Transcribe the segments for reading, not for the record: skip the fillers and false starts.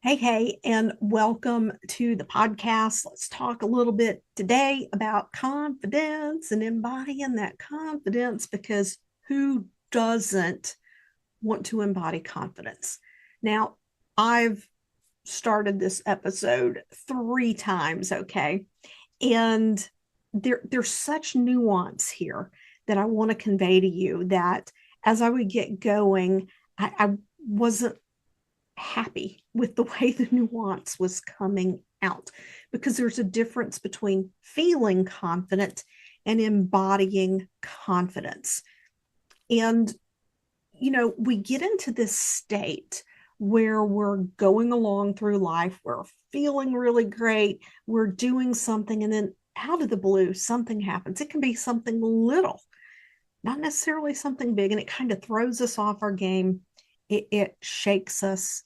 Hey, and welcome to the podcast. Let's talk a little bit today about confidence and embodying that confidence because who doesn't want to embody confidence? Now, I've started this episode 3 times, okay? And there's such nuance here that I want to convey to you that as I would get going, I wasn't happy with the way the nuance was coming out because there's a difference between feeling confident and embodying confidence. And, we get into this state where we're going along through life, we're feeling really great, we're doing something, and then out of the blue, something happens. It can be something little, not necessarily something big, and it kind of throws us off our game. It shakes us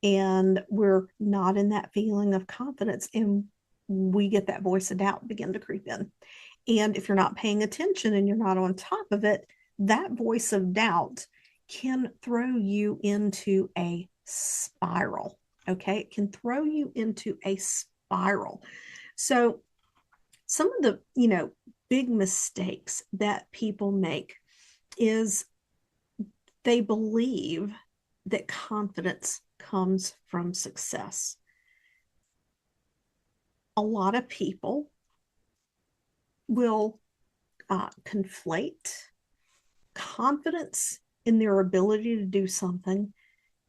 and we're not in that feeling of confidence, and we get that voice of doubt begin to creep in. And if you're not paying attention and you're not on top of it, that voice of doubt can throw you into a spiral. Okay, it can throw you into a spiral. So some of the big mistakes that people make is they believe that confidence comes from success. A lot of people will conflate confidence in their ability to do something,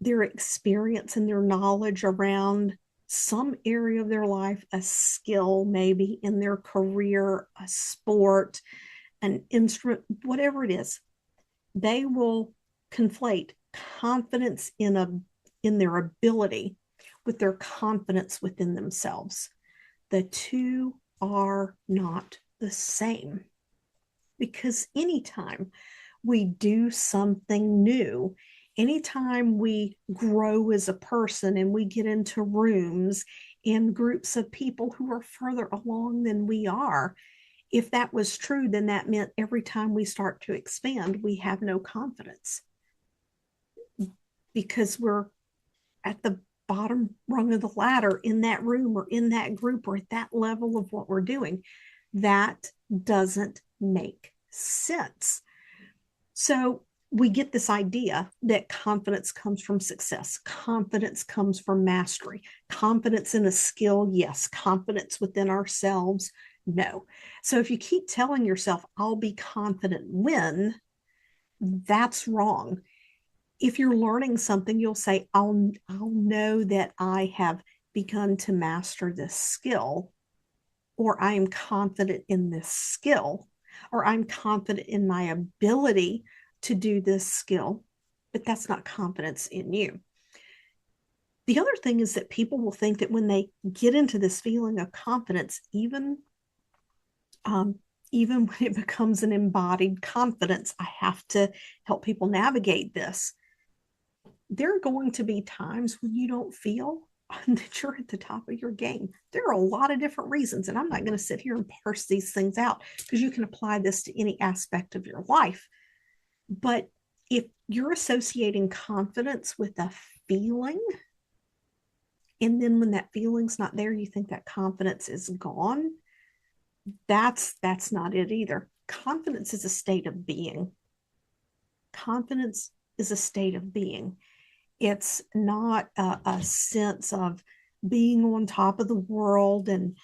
their experience and their knowledge around some area of their life, a skill maybe in their career, a sport, an instrument, whatever it is. They will conflate confidence in their ability with their confidence within themselves. The two are not the same, because anytime we do something new, anytime we grow as a person and we get into rooms and groups of people who are further along than we are, if that was true, then that meant every time we start to expand, we have no confidence because we're at the bottom rung of the ladder in that room or in that group or at that level of what we're doing. That doesn't make sense. So we get this idea that confidence comes from success. Confidence comes from mastery. Confidence in a skill, yes. Confidence within ourselves, no. So if you keep telling yourself, I'll be confident when, that's wrong. If you're learning something, you'll say, I'll know that I have begun to master this skill, or I am confident in this skill, or I'm confident in my ability to do this skill, but that's not confidence in you. The other thing is that people will think that when they get into this feeling of confidence, um, even when it becomes an embodied confidence, I have to help people navigate this. There are going to be times when you don't feel that you're at the top of your game. There are a lot of different reasons, and I'm not going to sit here and parse these things out because you can apply this to any aspect of your life. But if you're associating confidence with a feeling, and then when that feeling's not there, you think that confidence is gone, that's not it either. Confidence is a state of being. Confidence is a state of being. It's not a sense of being on top of the world and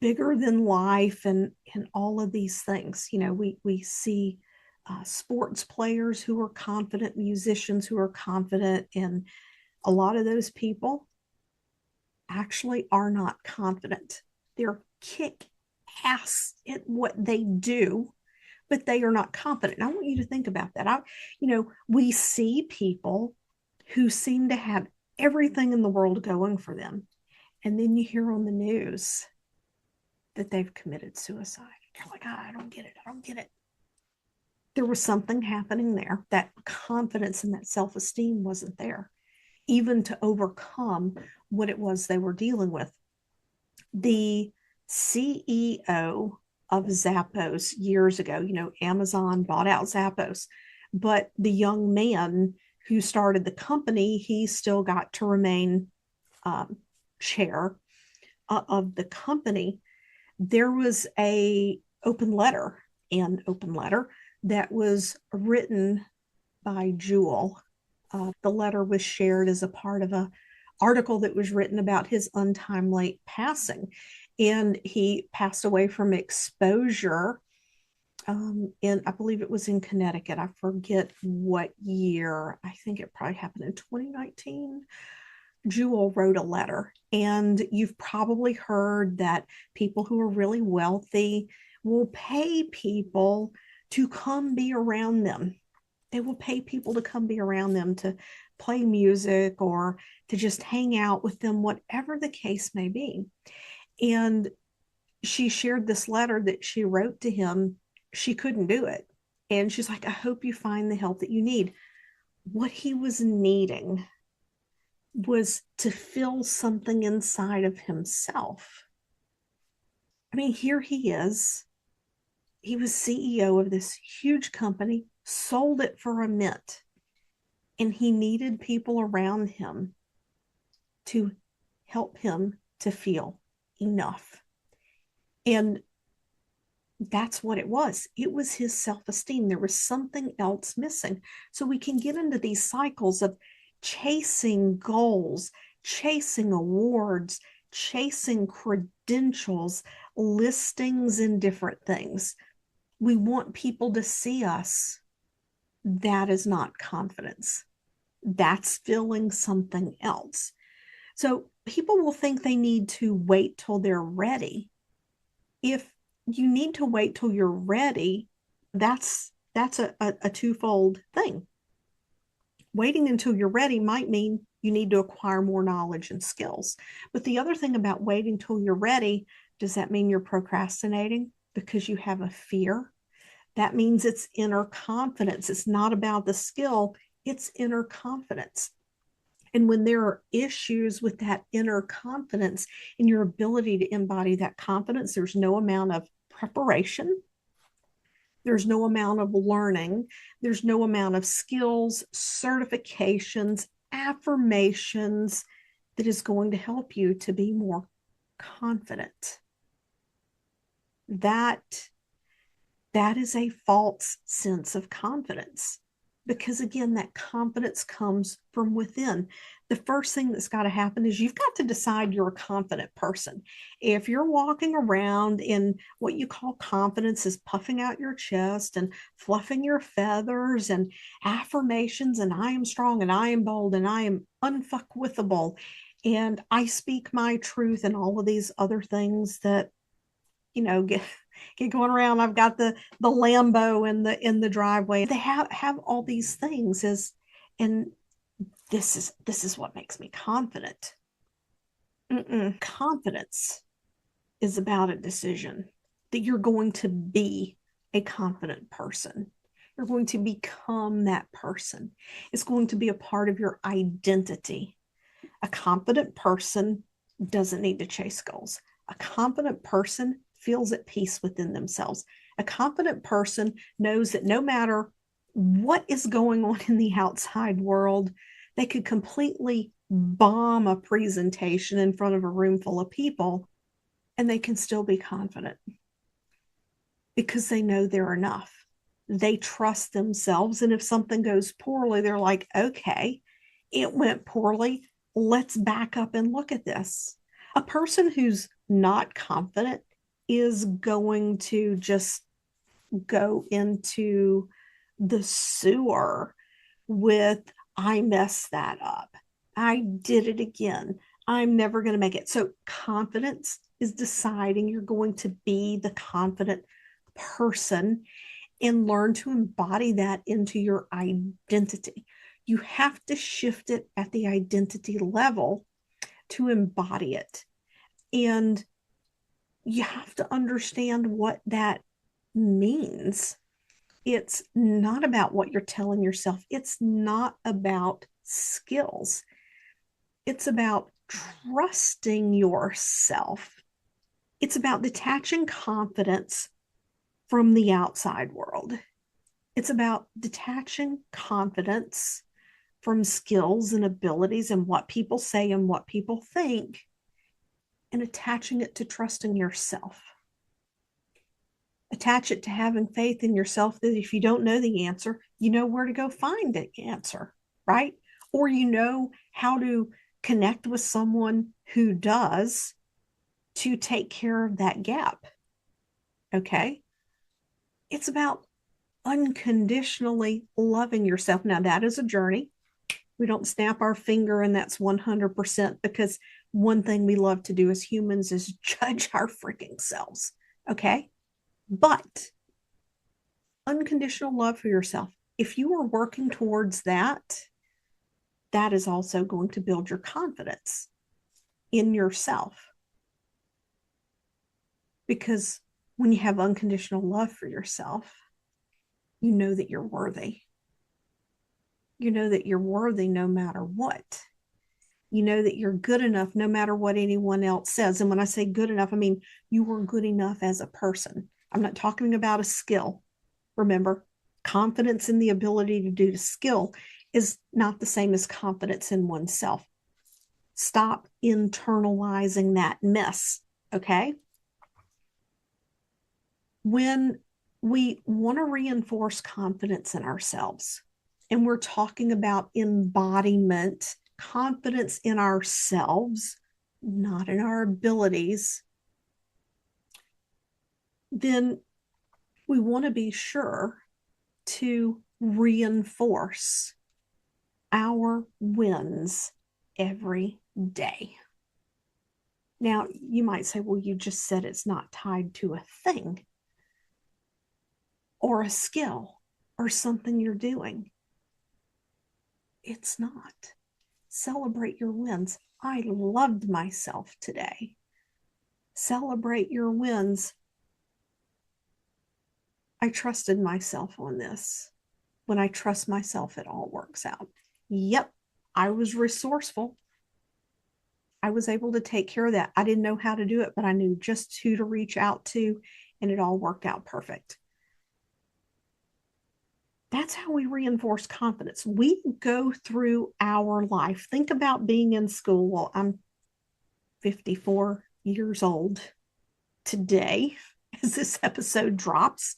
bigger than life and all of these things. We see sports players who are confident, musicians who are confident, and a lot of those people actually are not confident. They're kick ass at what they do, but they are not confident. And I want you to think about that. We see people who seem to have everything in the world going for them. And then you hear on the news that they've committed suicide. You're like, I don't get it. I don't get it. There was something happening there. That confidence and that self-esteem wasn't there, even to overcome what it was they were dealing with. The CEO of Zappos years ago, Amazon bought out Zappos, but the young man who started the company, he still got to remain chair of the company, there was a an open letter that was written by Jewel. The letter was shared as a part of a article that was written about his untimely passing, and he passed away from exposure in, I believe it was in Connecticut. I forget what year. I think it probably happened in 2019. Jewel wrote a letter, and you've probably heard that people who are really wealthy will pay people to come be around them. They will pay people to come be around them, to play music or to just hang out with them, whatever the case may be. And she shared this letter that she wrote to him. She couldn't do it. And she's like, I hope you find the help that you need. What he was needing was to feel something inside of himself. I mean, here he is. He was CEO of this huge company, sold it for a mint, and he needed people around him to help him to feel enough. And that's what it was. It was his self-esteem. There was something else missing. So we can get into these cycles of chasing goals, chasing awards, chasing credentials, listings, and different things. We want people to see us. That is not confidence. That's feeling something else. So people will think they need to wait till they're ready. If you need to wait till you're ready, that's a twofold thing. Waiting until you're ready might mean you need to acquire more knowledge and skills. But the other thing about waiting till you're ready, does that mean you're procrastinating because you have a fear? That means it's inner confidence. It's not about the skill, it's inner confidence. And when there are issues with that inner confidence and your ability to embody that confidence, there's no amount of preparation, there's no amount of learning, there's no amount of skills, certifications, affirmations that is going to help you to be more confident. That is a false sense of confidence, because again, that confidence comes from within. The first thing that's got to happen is you've got to decide you're a confident person. If you're walking around in what you call confidence, is puffing out your chest and fluffing your feathers and affirmations, and I am strong and I am bold and I am unfuckwithable and I speak my truth and all of these other things that, get going around. I've got the Lambo in the driveway. They have all these things and this is what makes me confident. Confidence is about a decision that you're going to be a confident person. You're going to become that person. It's going to be a part of your identity. A confident person doesn't need to chase goals. A confident person feels at peace within themselves. A confident person knows that no matter what is going on in the outside world, they could completely bomb a presentation in front of a room full of people and they can still be confident because they know they're enough. They trust themselves. And if something goes poorly, they're like, okay, it went poorly. Let's back up and look at this. A person who's not confident is going to just go into the sewer with, I messed that up. I did it again. I'm never going to make it. So confidence is deciding you're going to be the confident person and learn to embody that into your identity. You have to shift it at the identity level to embody it. And you have to understand what that means. It's not about what you're telling yourself. It's not about skills. It's about trusting yourself. It's about detaching confidence from the outside world. It's about detaching confidence from skills and abilities and what people say and what people think, and attaching it to trusting yourself. Attach it to having faith in yourself that if you don't know the answer, you know where to go find the answer, right? Or you know how to connect with someone who does to take care of that gap. Okay. It's about unconditionally loving yourself. Now, that is a journey. We don't snap our finger and that's 100%, because one thing we love to do as humans is judge our freaking selves. Okay. But unconditional love for yourself, if you are working towards that, that is also going to build your confidence in yourself. Because when you have unconditional love for yourself, you know that you're worthy. You know that you're worthy no matter what. You know that you're good enough no matter what anyone else says. And when I say good enough, I mean you are good enough as a person. I'm not talking about a skill. Remember, confidence in the ability to do the skill is not the same as confidence in oneself. Stop internalizing that mess, okay? When we want to reinforce confidence in ourselves, and we're talking about embodiment, confidence in ourselves, not in our abilities, then we want to be sure to reinforce our wins every day. Now, you might say, well, you just said it's not tied to a thing or a skill or something you're doing. It's not. Celebrate your wins. I loved myself today. Celebrate your wins. I trusted myself on this. When I trust myself, it all works out. Yep, I was resourceful. I was able to take care of that. I didn't know how to do it, but I knew just who to reach out to, and it all worked out perfect. That's how we reinforce confidence. We go through our life. Think about being in school. Well, I'm 54 years old today as this episode drops.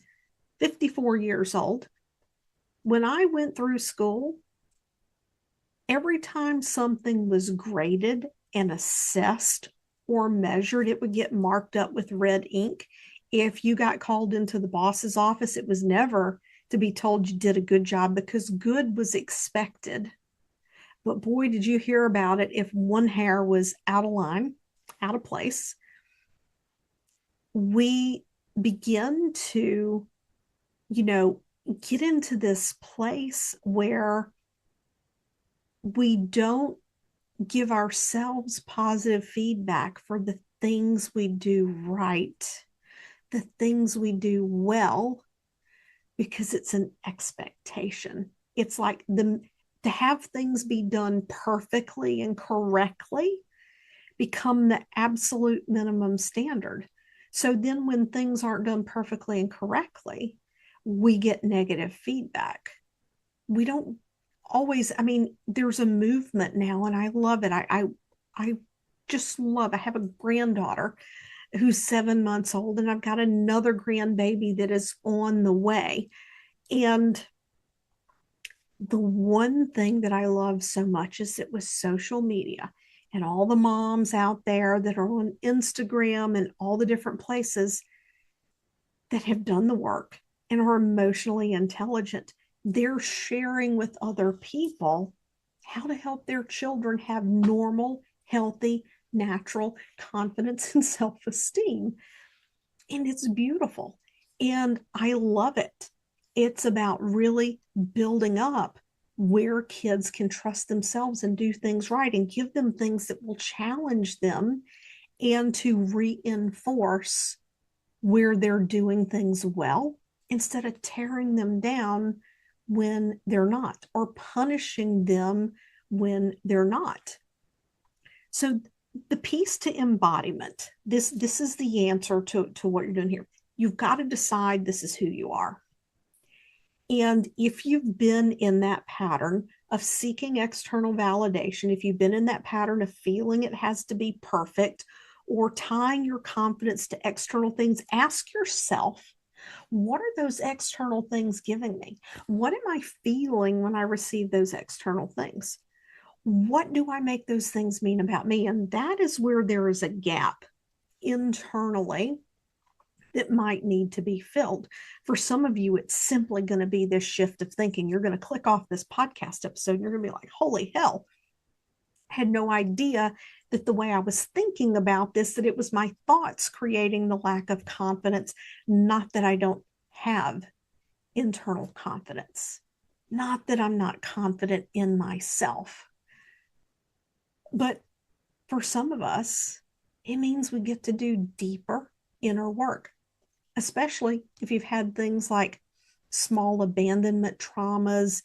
54 years old. When I went through school, every time something was graded and assessed or measured, it would get marked up with red ink. If you got called into the boss's office, it was never to be told you did a good job, because good was expected. But boy, did you hear about it if one hair was out of line, out of place. We begin to, get into this place where we don't give ourselves positive feedback for the things we do right, the things we do well, because it's an expectation. It's like to have things be done perfectly and correctly become the absolute minimum standard. So then when things aren't done perfectly and correctly, we get negative feedback. We don't always, there's a movement now and I love it. I just love, I have a granddaughter who's 7 months old, and I've got another grandbaby that is on the way. And the one thing that I love so much is it with social media and all the moms out there that are on Instagram and all the different places that have done the work and are emotionally intelligent, they're sharing with other people how to help their children have normal, healthy, natural confidence and self-esteem. And it's beautiful. And I love it. It's about really building up where kids can trust themselves and do things right, and give them things that will challenge them, and to reinforce where they're doing things well instead of tearing them down when they're not, or punishing them when they're not. So the piece to embodiment, this is the answer to what you're doing here. You've got to decide this is who you are. And if you've been in that pattern of seeking external validation, if you've been in that pattern of feeling it has to be perfect or tying your confidence to external things, ask yourself, what are those external things giving me? What am I feeling when I receive those external things? What do I make those things mean about me? And that is where there is a gap internally that might need to be filled. For some of you, it's simply going to be this shift of thinking. You're going to click off this podcast episode and you're going to be like, holy hell, I had no idea that the way I was thinking about this, that it was my thoughts creating the lack of confidence, not that I don't have internal confidence, not that I'm not confident in myself. But for some of us, it means we get to do deeper inner work, especially if you've had things like small abandonment traumas,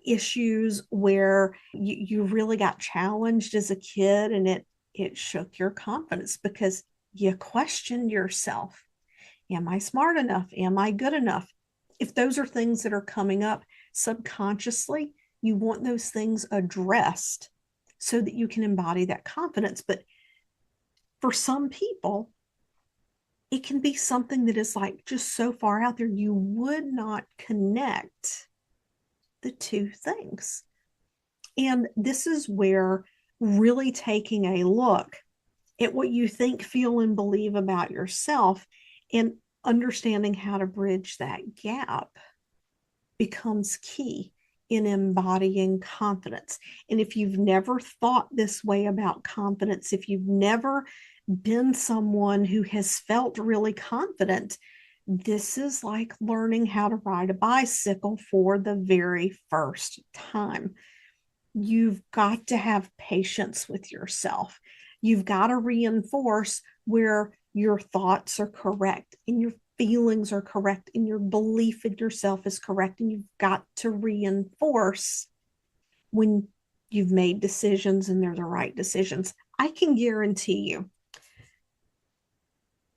issues where you really got challenged as a kid and it shook your confidence because you questioned yourself. Am I smart enough? Am I good enough? If those are things that are coming up subconsciously, you want those things addressed so that you can embody that confidence. But for some people, it can be something that is like just so far out there, you would not connect the two things. And this is where really taking a look at what you think, feel, and believe about yourself and understanding how to bridge that gap becomes key in embodying confidence. And if you've never thought this way about confidence, if you've never been someone who has felt really confident, this is like learning how to ride a bicycle for the very first time. You've got to have patience with yourself. You've got to reinforce where your thoughts are correct and your feelings are correct and your belief in yourself is correct. And you've got to reinforce when you've made decisions and they're the right decisions. I can guarantee you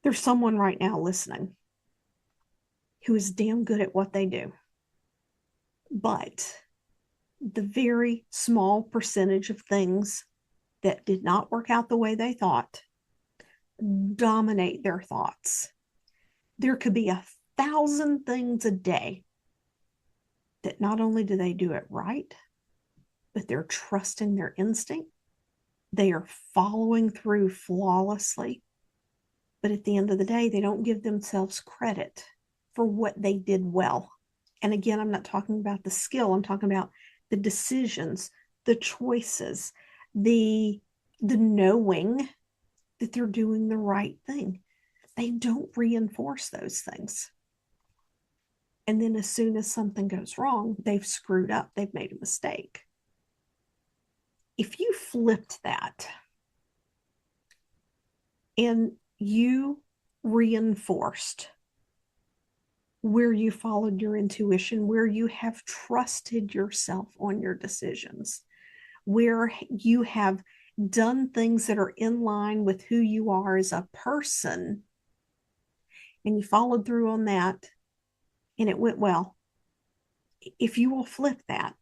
there's someone right now listening who is damn good at what they do, but the very small percentage of things that did not work out the way they thought dominate their thoughts. There could be 1,000 things a day that not only do they do it right, but they're trusting their instinct. They are following through flawlessly. But at the end of the day, they don't give themselves credit for what they did well. And again, I'm not talking about the skill. I'm talking about the decisions, the choices, the knowing that they're doing the right thing. They don't reinforce those things. And then as soon as something goes wrong, they've screwed up, they've made a mistake. If you flipped that and you reinforced where you followed your intuition, where you have trusted yourself on your decisions, where you have done things that are in line with who you are as a person, and you followed through on that, and it went well. If you will flip that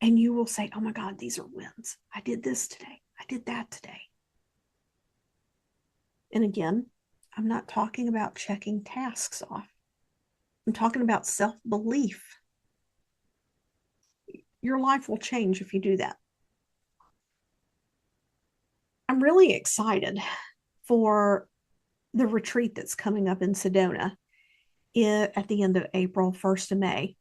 and you will say, oh my God, these are wins. I did this today. I did that today. And again, I'm not talking about checking tasks off. I'm talking about self-belief. Your life will change if you do that. I'm really excited for the retreat that's coming up in Sedona at the end of April, 1st of May,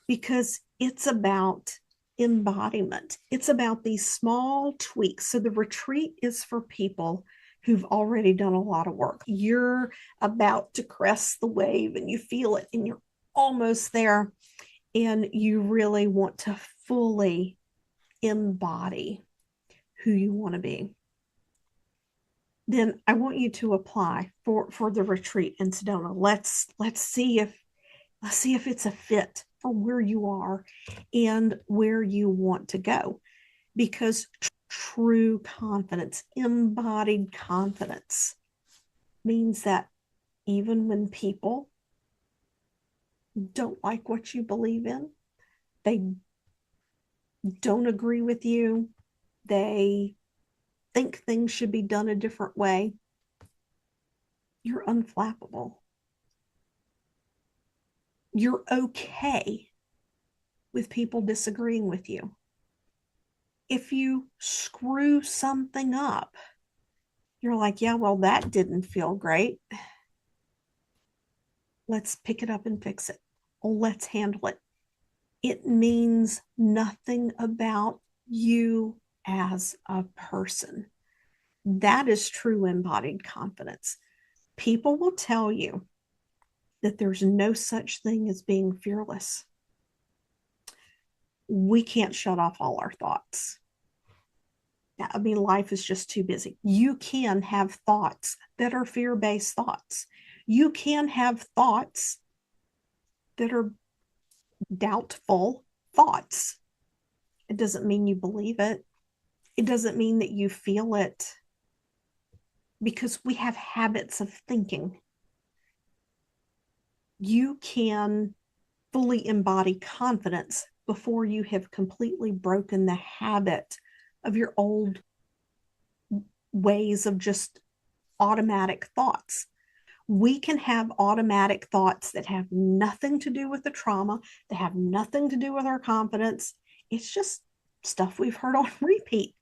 because it's about embodiment. It's about these small tweaks. So the retreat is for people who've already done a lot of work. You're about to crest the wave and you feel it and you're almost there and you really want to fully embody who you want to be. Then I want you to apply for the retreat in Sedona. Let's see if it's a fit for where you are and where you want to go, because true confidence, embodied confidence, means that even when people don't like what you believe in, they don't agree with you. They think things should be done a different way. You're unflappable. You're okay with people disagreeing with you. If you screw something up, you're like, yeah, well, that didn't feel great. Let's pick it up and fix it. Let's handle it. It means nothing about you as a person. That is true embodied confidence. People will tell you that there's no such thing as being fearless. We can't shut off all our thoughts. I mean, life is just too busy. You can have thoughts that are fear-based thoughts. You can have thoughts that are doubtful thoughts. It doesn't mean you believe it. It doesn't mean that you feel it, because we have habits of thinking. You can fully embody confidence before you have completely broken the habit of your old ways of just automatic thoughts. We can have automatic thoughts that have nothing to do with the trauma, that have nothing to do with our confidence. It's just stuff we've heard on repeat.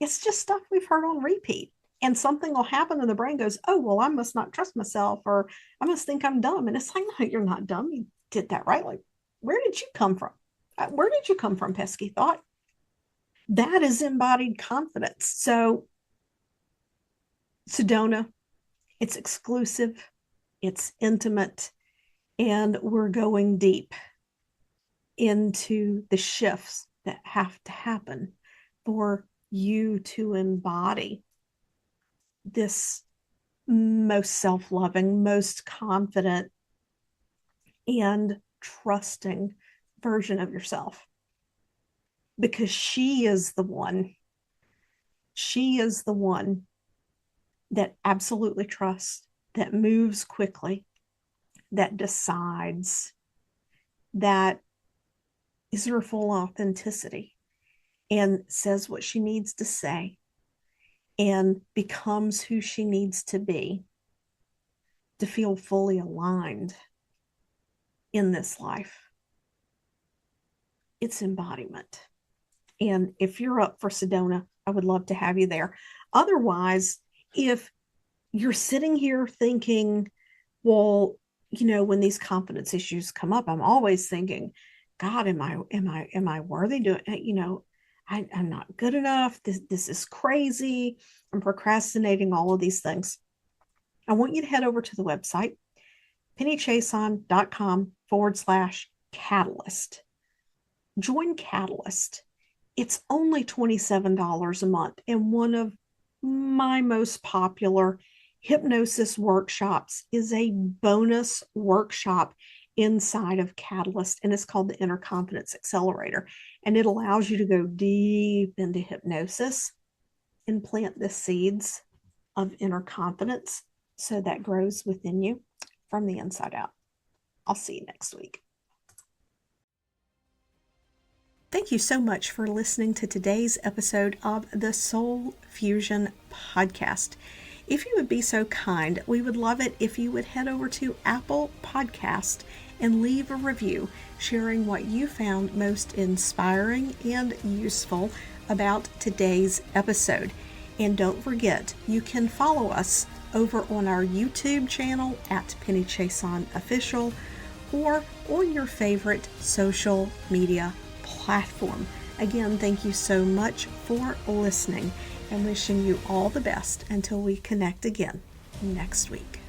It's just stuff we've heard on repeat. And something will happen and the brain goes, oh, well, I must not trust myself, or I must think I'm dumb. And it's like, no, you're not dumb. You did that right. Like, where did you come from? Where did you come from, pesky thought? That is embodied confidence. So, Sedona, it's exclusive, it's intimate, and we're going deep into the shifts that have to happen for you to embody this most self-loving, most confident, and trusting version of yourself. Because she is the one that absolutely trusts, that moves quickly, that decides, that is her full authenticity and says what she needs to say and becomes who she needs to be to feel fully aligned in this life. It's embodiment. And if you're up for Sedona, I would love to have you there. Otherwise, if you're sitting here thinking, well, you know, when these confidence issues come up, I'm always thinking, God, am I worthy to, you know, I'm not good enough. This is crazy. I'm procrastinating, all of these things. I want you to head over to the website, pennychason.com/catalyst. Join Catalyst. It's only $27 a month, and one of my most popular hypnosis workshops is a bonus workshop inside of Catalyst, and it's called the Inner Confidence Accelerator. And it allows you to go deep into hypnosis and plant the seeds of inner confidence so that grows within you from the inside out. I'll see you next week. Thank you so much for listening to today's episode of the Soul Fusion Podcast. If you would be so kind, we would love it if you would head over to Apple Podcast and leave a review sharing what you found most inspiring and useful about today's episode. And don't forget, you can follow us over on our YouTube channel at Penny Chason Official, or on your favorite social media platform. Again, thank you so much for listening, and wishing you all the best until we connect again next week.